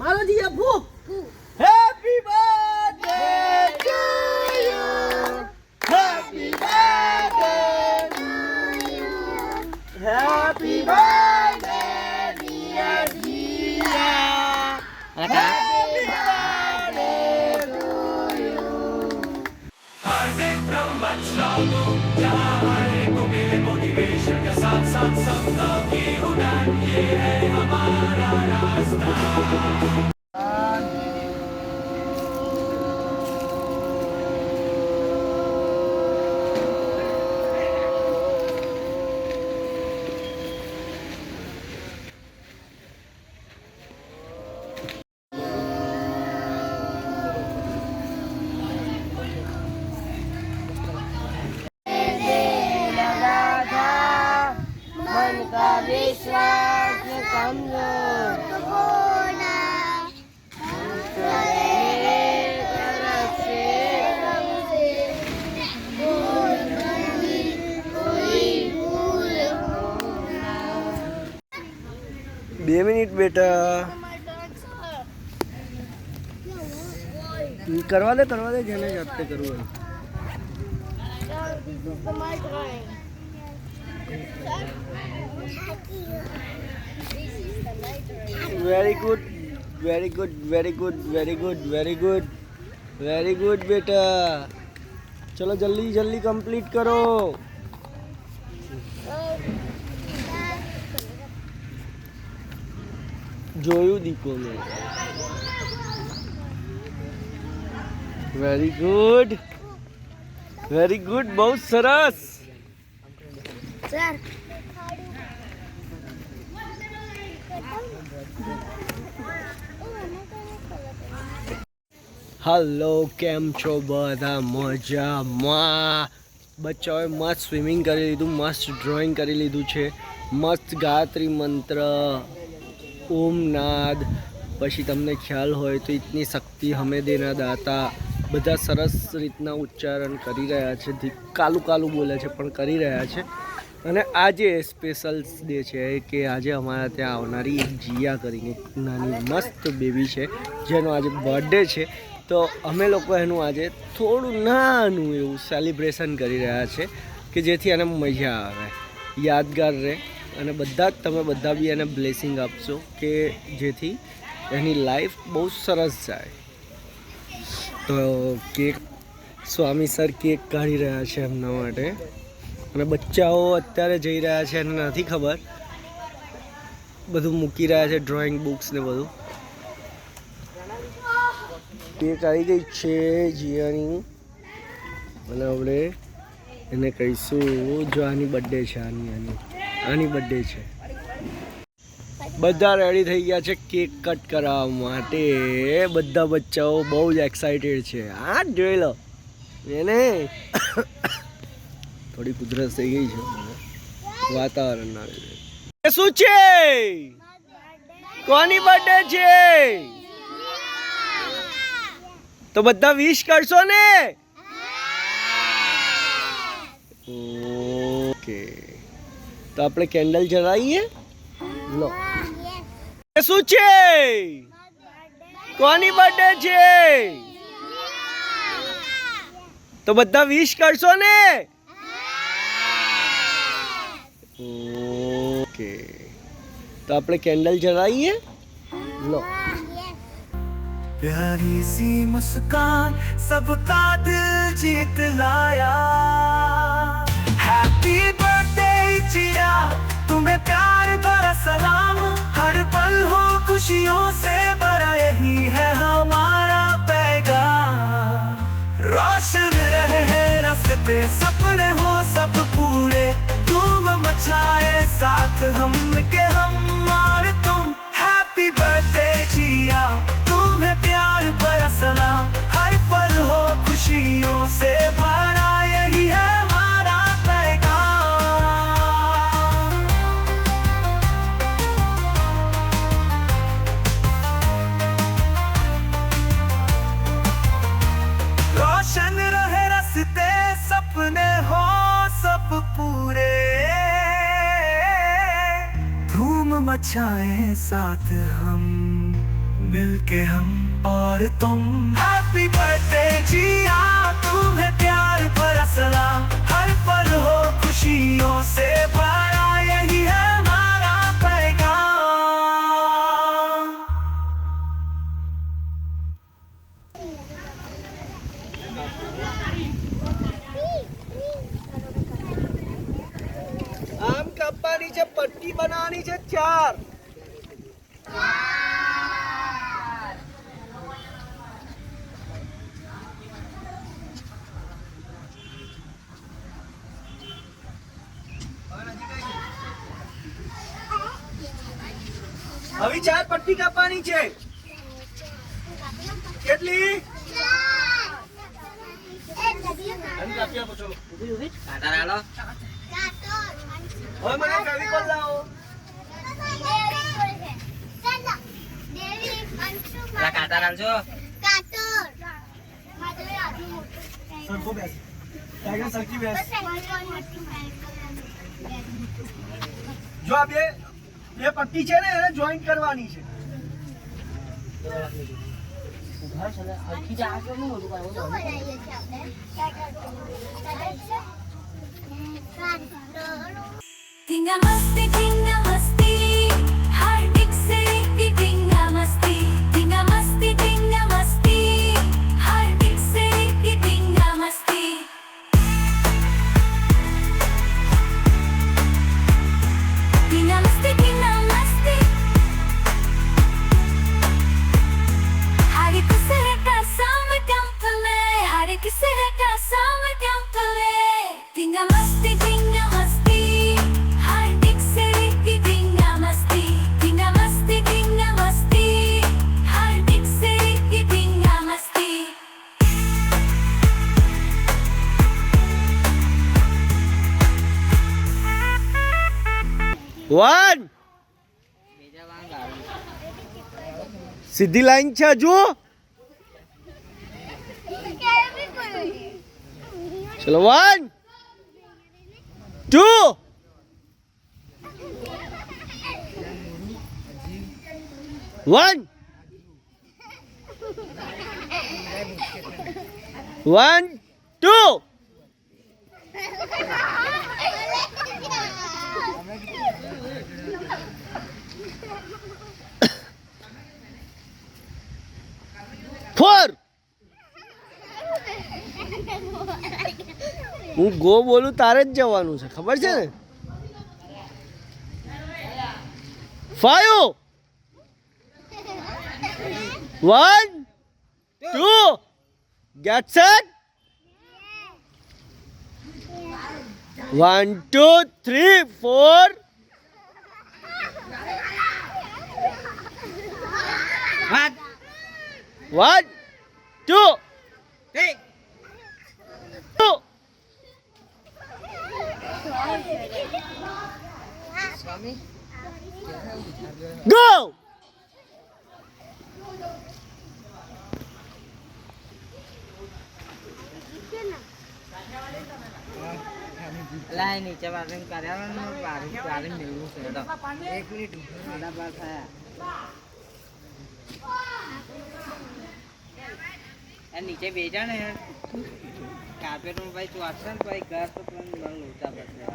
मारो जी अब भूख happy birthday to you happy birthday to you happy birthday dear Jiya happy birthday to you हार्दिक ब्रह्मचारी जहां को मिले मोटिवेशन का साथ साथ सबका की उड़ान ये है हमारा रास्ता विश्वास कमजोर बे मिनिट बेटा करवा दे जेने जाते करूँ very good very good very good very good very good very good बेटा चलो जल्दी जल्दी कंप्लीट करो जोयू दीको में वेरी गुड बहुत सरस सर हेलो केम छो बधा मजामां बच्चाओए मस्त स्विमिंग करी लीधुं मस्त ड्रॉइंग करी लीधुं छे मस्त गायत्री मंत्र ओम नाद पछी तमने ख्याल होय तो इतनी शक्ति हमें देना दाता बधा सरस रीतना उच्चारण करी रह्या छे कालू कालू बोले छे पण करी रह्या छे અને આજે સ્પેશિયલ ડે છે કે આજે અમારા ત્યાં આવનારી એક જીયા કરીને નાની મસ્ત બેબી છે જેનો આજે બર્થડે છે તો અમે લોકો એનું આજે થોડું નાનું એવું સેલિબ્રેશન કરી રહ્યા છે કે જેથી એને મજા આવે યાદગાર રહે અને બધા જ તમે બધા બી એને બ્લેસિંગ આપશો કે જેથી એની લાઈફ બહુ સરસ જાય તો કેક સ્વામી સર કેક કાઢી રહ્યા છે એમના માટે અને બચ્ચાઓ અત્યારે જઈ રહ્યા છે એને નથી ખબર બધું મૂકી રહ્યા છે ડ્રોઈંગ બુક્સ ને બધું કેક આવી ગઈ છે જીયાની અને આપણે એને કહીશું જો આની બર્થડે છે આની બર્થડે છે બધા રેડી થઈ ગયા છે કેક કટ કરાવવા માટે બધા બચ્ચાઓ બહુ જ એક્સાઇટેડ છે આ જોઈ લો એને થોડી કુદરત થઈ ગઈ છે વાતાવરણ ના લીધે શું છે કોની બર્થડે છે તો બધા વિશ કરશો ને ઓકે તો આપણે કેન્ડલ જલાવીએ લો શું છે કોની બર્થડે છે તો બધા વિશ કરશો ને ओके तो આપણે કેન્ડલ જલાવીએ લો प्यारी सी मुस्कान सबका दिल जीत लाया हैप्पी बर्थडे जिया तुम्हें प्यार भरा सलाम हर पल हो खुशियों से भरा यही है हमारा पैगाम रोशन रहे रास्ते सपने हो सब पूरे धूम मचाए साथ हम के हम और तुम हैप्पी बर्थडे जिया तुम्हें प्यार भरा सलाम हर पल हो खुशियों से भरा यही है हमारा पैगाम रोशन रहे रास्ते सपने हो सब पूरे धूम मचाए साथ हम मिलके हम और तुम हैप्पी बर्थडे जिया तुम्हें प्यार भरा सलाम हर पल हो खुशियों से भरा यही है हमारा पैगाम આમ કાપવાની છે પટ્ટી બનાવવાની છે 4 હવે 4 પટ્ટી કાપવાની છે કેટલી અને કાપ્યા પછી કાટા લાલો હવે મને ફેવિકોલ લાવો લા કાટા લાલજો સરખો બેસ ટાઈગર સરખી બેસ જો આ બે પટ્ટી છે ને એને જોઈન્ટ કરવાની છે Tinga masti hardik se tinga masti hardik se tinga masti hari kisah ka sama temple hari kisah ka sama temple tinga masti hardik se tinga masti hardik se tinga masti 1 બીજા Wang આવે સીધી line છે હજુ ચલો 1 2 1 1 2 4 હું go બોલું તારે જ જવાનું છે ખબર છે ને 5 1 2 get set 1 2 3 4 વાત 1 2 એ 2 સ્વામી go લાય નીચે વાળીને કાર્યાલયનું વાળીને મેળવું છે તો 1 મિનિટ સાડા 12 થયા આ નીચે બેજા ને કાર્પેટ માં ભાઈ ચોટશે ને ભાઈ ઘર તો પણ મને લોચા પડશે